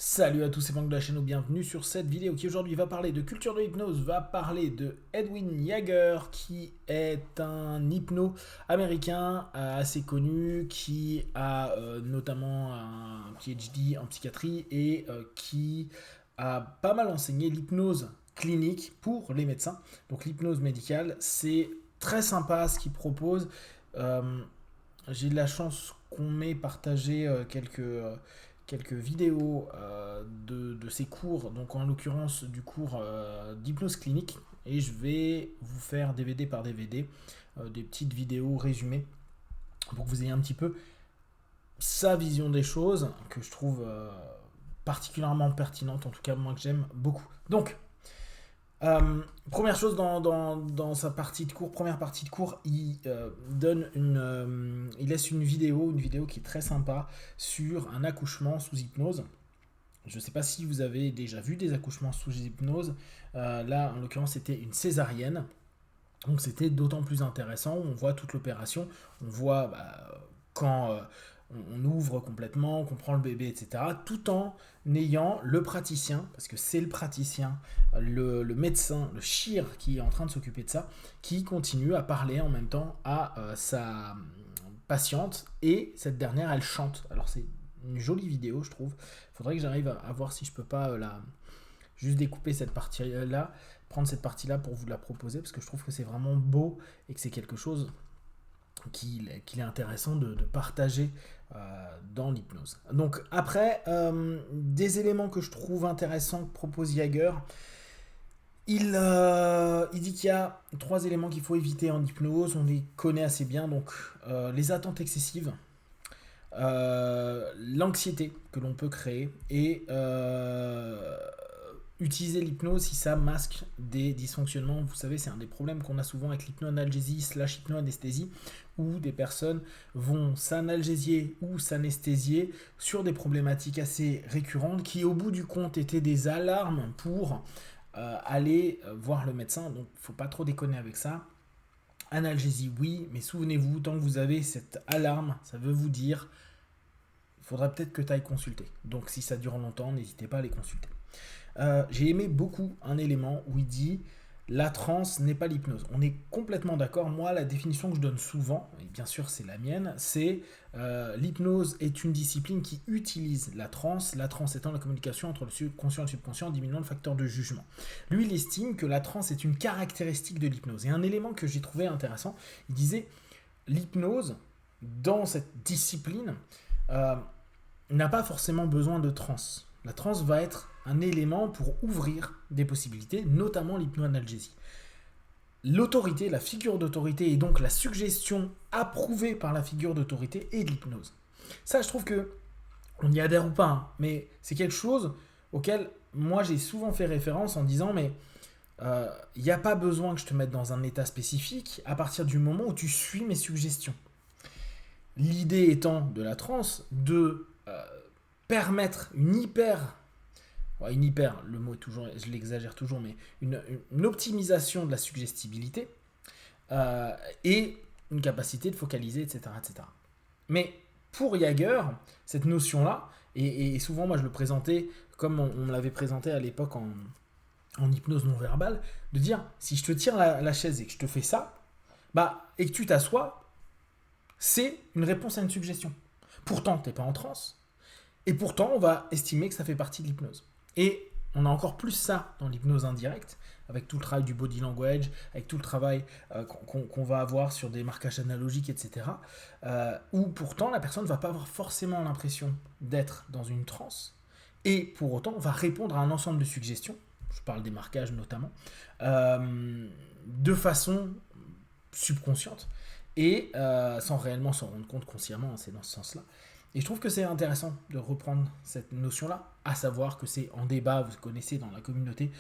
Salut à tous, c'est Franck de la chaîne, bienvenue sur cette vidéo qui aujourd'hui va parler de culture de l'hypnose, va parler de Edwin Yager qui est un hypno américain assez connu, qui a notamment un PhD en psychiatrie et qui a pas mal enseigné l'hypnose clinique pour les médecins. Donc l'hypnose médicale, c'est très sympa ce qu'il propose. Euh, j'ai de la chance qu'on m'ait partagé quelques vidéos de ces cours, donc en l'occurrence du cours d'hypnose clinique, et je vais vous faire DVD par DVD des petites vidéos résumées pour que vous ayez un petit peu sa vision des choses que je trouve particulièrement pertinente, en tout cas moi que j'aime beaucoup. Donc, première chose dans sa partie de cours, première partie de cours, il laisse une vidéo qui est très sympa sur un accouchement sous hypnose. Je ne sais pas si vous avez déjà vu des accouchements sous hypnose. Là, en l'occurrence, c'était une césarienne. Donc c'était d'autant plus intéressant. On voit toute l'opération. On voit quand on ouvre complètement, qu'on prend le bébé, etc. Tout en ayant le praticien, parce que c'est le praticien, le médecin, le chir qui est en train de s'occuper de ça, qui continue à parler en même temps à sa patiente. Et cette dernière, elle chante. Alors c'est une jolie vidéo, je trouve. Il faudrait que j'arrive à voir si je peux pas juste découper cette partie-là, prendre cette partie-là pour vous la proposer, parce que je trouve que c'est vraiment beau et que c'est quelque chose qu'il est intéressant de partager dans l'hypnose. Donc après, des éléments que je trouve intéressants que propose Jaeger, il dit qu'il y a 3 éléments qu'il faut éviter en hypnose, on les connaît assez bien, donc les attentes excessives, l'anxiété que l'on peut créer et utiliser l'hypnose si ça masque des dysfonctionnements. Vous savez, c'est un des problèmes qu'on a souvent avec l'hypnoanalgésie / hypnoanesthésie, où des personnes vont s'analgésier ou s'anesthésier sur des problématiques assez récurrentes qui, au bout du compte, étaient des alarmes pour aller voir le médecin. Donc, il ne faut pas trop déconner avec ça. Analgésie, oui, mais souvenez-vous, tant que vous avez cette alarme, ça veut vous dire il faudra peut-être que tu ailles consulter. Donc, si ça dure longtemps, n'hésitez pas à les consulter. J'ai aimé beaucoup un élément où il dit la transe n'est pas l'hypnose. On est complètement d'accord. Moi, la définition que je donne souvent, et bien sûr c'est la mienne, c'est l'hypnose est une discipline qui utilise la transe étant la communication entre le subconscient et le subconscient en diminuant le facteur de jugement. Lui, il estime que la transe est une caractéristique de l'hypnose. Et un élément que j'ai trouvé intéressant, il disait l'hypnose, dans cette discipline, euh, n'a pas forcément besoin de transe. La transe va être un élément pour ouvrir des possibilités, notamment l'hypnoanalgésie. L'autorité, la figure d'autorité et donc la suggestion approuvée par la figure d'autorité est de l'hypnose. Ça, je trouve que on y adhère ou pas, hein, mais c'est quelque chose auquel moi j'ai souvent fait référence en disant mais il n'y a pas besoin que je te mette dans un état spécifique à partir du moment où tu suis mes suggestions. L'idée étant de la transe de permettre une hyper, le mot est toujours, je l'exagère toujours, mais une optimisation de la suggestibilité et une capacité de focaliser, etc., etc. Mais pour Jaeger, cette notion-là, et souvent moi je le présentais comme on me l'avait présenté à l'époque en hypnose non verbale, de dire si je te tire la chaise et que je te fais ça, et que tu t'assois, c'est une réponse à une suggestion. Pourtant, tu n'es pas en transe, et pourtant, on va estimer que ça fait partie de l'hypnose. Et on a encore plus ça dans l'hypnose indirecte, avec tout le travail du body language, avec tout le travail qu'on va avoir sur des marquages analogiques, etc. Où pourtant, la personne ne va pas avoir forcément l'impression d'être dans une transe, et pour autant, on va répondre à un ensemble de suggestions, je parle des marquages notamment, de façon subconsciente, et sans réellement s'en rendre compte consciemment, c'est dans ce sens-là. Et je trouve que c'est intéressant de reprendre cette notion-là, à savoir que c'est en débat, vous connaissez dans la communauté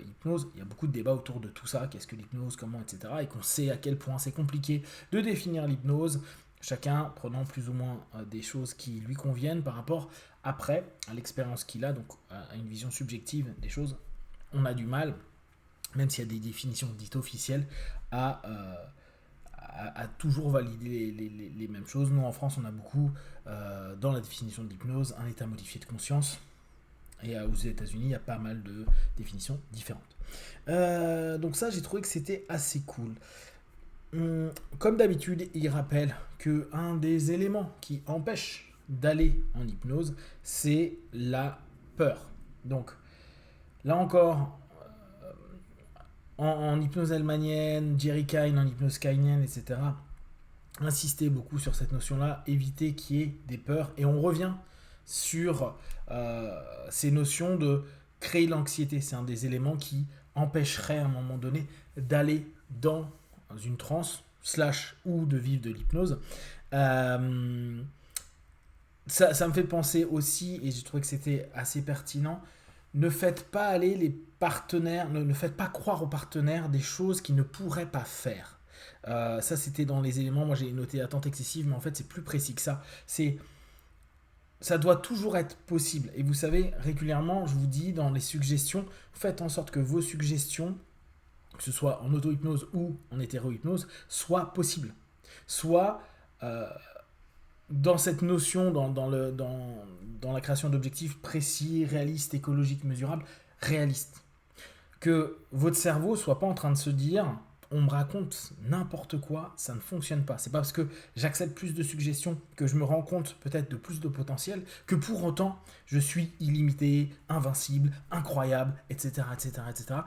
hypnose, il y a beaucoup de débats autour de tout ça, qu'est-ce que l'hypnose, comment, etc. Et qu'on sait à quel point c'est compliqué de définir l'hypnose, chacun prenant plus ou moins des choses qui lui conviennent par rapport après à l'expérience qu'il a, donc à une vision subjective des choses. On a du mal, même s'il y a des définitions dites officielles, à toujours valider les mêmes choses. Nous, en France, on a beaucoup, dans la définition de l'hypnose, un état modifié de conscience. Et aux États-Unis, il y a pas mal de définitions différentes. Donc ça, j'ai trouvé que c'était assez cool. Comme d'habitude, il rappelle que un des éléments qui empêche d'aller en hypnose, c'est la peur. Donc là encore, en hypnose hellmanienne, Jerry Kine en hypnose kynienne, etc., insister beaucoup sur cette notion-là, éviter qu'il y ait des peurs. Et on revient sur ces notions de créer l'anxiété. C'est un des éléments qui empêcherait à un moment donné d'aller dans une transe ou de vivre de l'hypnose. Ça me fait penser aussi, et j'ai trouvé que c'était assez pertinent, ne faites pas aller les partenaires, ne faites pas croire aux partenaires des choses qu'ils ne pourraient pas faire. Ça, c'était dans les éléments, moi j'ai noté attente excessive, mais en fait c'est plus précis que ça. Ça doit toujours être possible. Et vous savez, régulièrement, je vous dis dans les suggestions, faites en sorte que vos suggestions, que ce soit en auto-hypnose ou en hétéro-hypnose, soient possibles. Soit dans cette notion, dans la création d'objectifs précis, réalistes, écologiques, mesurables, réalistes. Que votre cerveau ne soit pas en train de se dire on me raconte n'importe quoi, ça ne fonctionne pas. C'est pas parce que j'accepte plus de suggestions que je me rends compte peut-être de plus de potentiel que pour autant je suis illimité, invincible, incroyable, etc. etc., etc.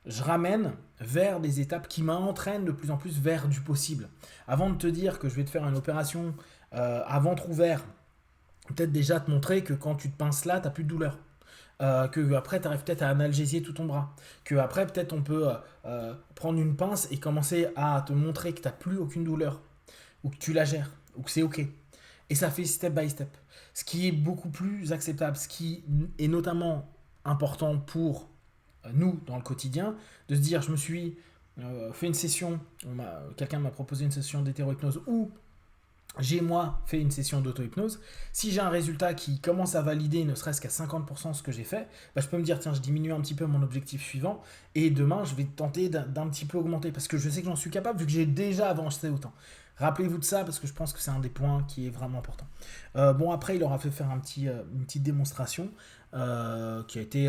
Je ramène vers des étapes qui m'entraînent de plus en plus vers du possible. Avant de te dire que je vais te faire une opération à ventre ouvert, peut-être déjà te montrer que quand tu te pinces là, tu n'as plus de douleur. Que après tu arrives peut-être à analgésier tout ton bras, que après peut-être on peut prendre une pince et commencer à te montrer que tu n'as plus aucune douleur, ou que tu la gères, ou que c'est ok. Et ça fait step by step. Ce qui est beaucoup plus acceptable, ce qui est notamment important pour nous dans le quotidien, de se dire je me suis fait une session, quelqu'un m'a proposé une session d'hétérohypnose ou j'ai moi fait une session d'auto-hypnose, si j'ai un résultat qui commence à valider ne serait-ce qu'à 50% ce que j'ai fait, bah je peux me dire tiens je diminue un petit peu mon objectif suivant et demain je vais tenter d'un petit peu augmenter parce que je sais que j'en suis capable vu que j'ai déjà avancé autant. Rappelez-vous de ça parce que je pense que c'est un des points qui est vraiment important. Bon après il aura fait faire une petite démonstration qui a été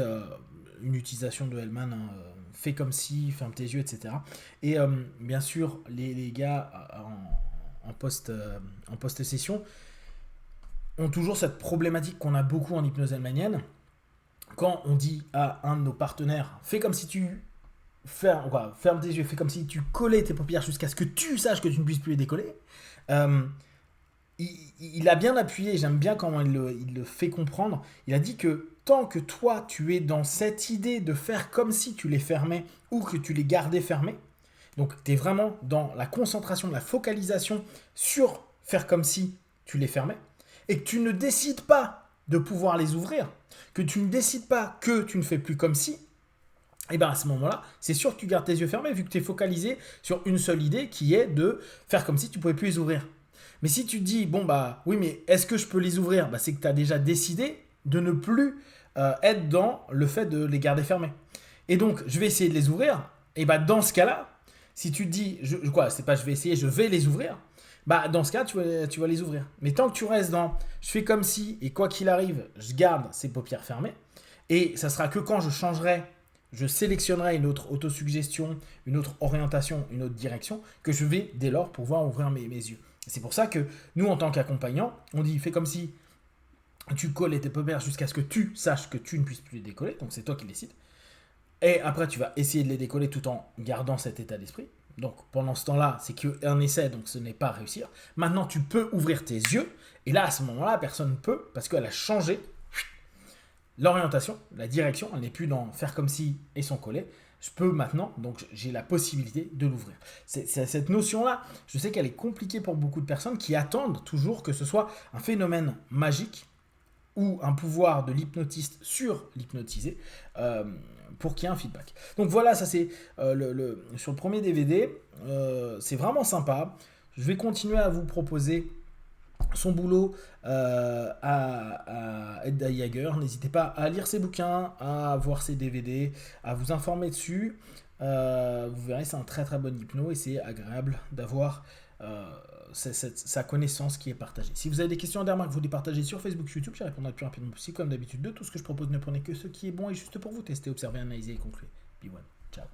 une utilisation de Hellman, fais comme si, ferme tes yeux, etc. Et bien sûr les gars en post-session, ont toujours cette problématique qu'on a beaucoup en hypnose hellmanienne. Quand on dit à un de nos partenaires, fais comme si tu ferme tes yeux, fais comme si tu collais tes paupières jusqu'à ce que tu saches que tu ne puisses plus les décoller. Il a bien appuyé, j'aime bien comment il le fait comprendre. Il a dit que tant que toi, tu es dans cette idée de faire comme si tu les fermais ou que tu les gardais fermés, donc tu es vraiment dans la concentration, la focalisation sur faire comme si tu les fermais, et que tu ne décides pas de pouvoir les ouvrir, que tu ne décides pas que tu ne fais plus comme si, et bien à ce moment-là, c'est sûr que tu gardes tes yeux fermés vu que tu es focalisé sur une seule idée qui est de faire comme si tu ne pouvais plus les ouvrir. Mais si tu te dis, bon bah oui mais est-ce que je peux les ouvrir, bah, c'est que tu as déjà décidé de ne plus être dans le fait de les garder fermés. Et donc je vais essayer de les ouvrir, et bah dans ce cas-là, si tu te dis, je vais essayer, je vais les ouvrir, bah dans ce cas, tu vas les ouvrir. Mais tant que tu restes dans, je fais comme si, et quoi qu'il arrive, je garde ces paupières fermées, et ça sera que quand je changerai, je sélectionnerai une autre autosuggestion, une autre orientation, une autre direction, que je vais dès lors pouvoir ouvrir mes yeux. Et c'est pour ça que nous, en tant qu'accompagnants, on dit, fais comme si tu collais tes paupières jusqu'à ce que tu saches que tu ne puisses plus les décoller, donc c'est toi qui décides. Et après, tu vas essayer de les décoller tout en gardant cet état d'esprit. Donc, pendant ce temps-là, c'est qu'un essai, donc ce n'est pas réussir. Maintenant, tu peux ouvrir tes yeux. Et là, à ce moment-là, personne ne peut parce qu'elle a changé l'orientation, la direction. Elle n'est plus dans faire comme si et son collet. Je peux maintenant, donc j'ai la possibilité de l'ouvrir. C'est cette notion-là, je sais qu'elle est compliquée pour beaucoup de personnes qui attendent toujours que ce soit un phénomène magique ou un pouvoir de l'hypnotiste sur l'hypnotisé pour qu'il y ait un feedback. Donc voilà, ça c'est sur le premier DVD, c'est vraiment sympa. Je vais continuer à vous proposer son boulot à Ed Jaeger. N'hésitez pas à lire ses bouquins, à voir ses DVD, à vous informer dessus. Vous verrez, c'est un très très bon hypno et c'est agréable d'avoir sa connaissance qui est partagée. Si vous avez des questions, des remarques, vous les partagez sur Facebook, YouTube, j'y répondrai le plus rapidement possible. Comme d'habitude, de tout ce que je propose, ne prenez que ce qui est bon et juste pour vous. Testez, observez, analysez et concluez. Be one. Ciao.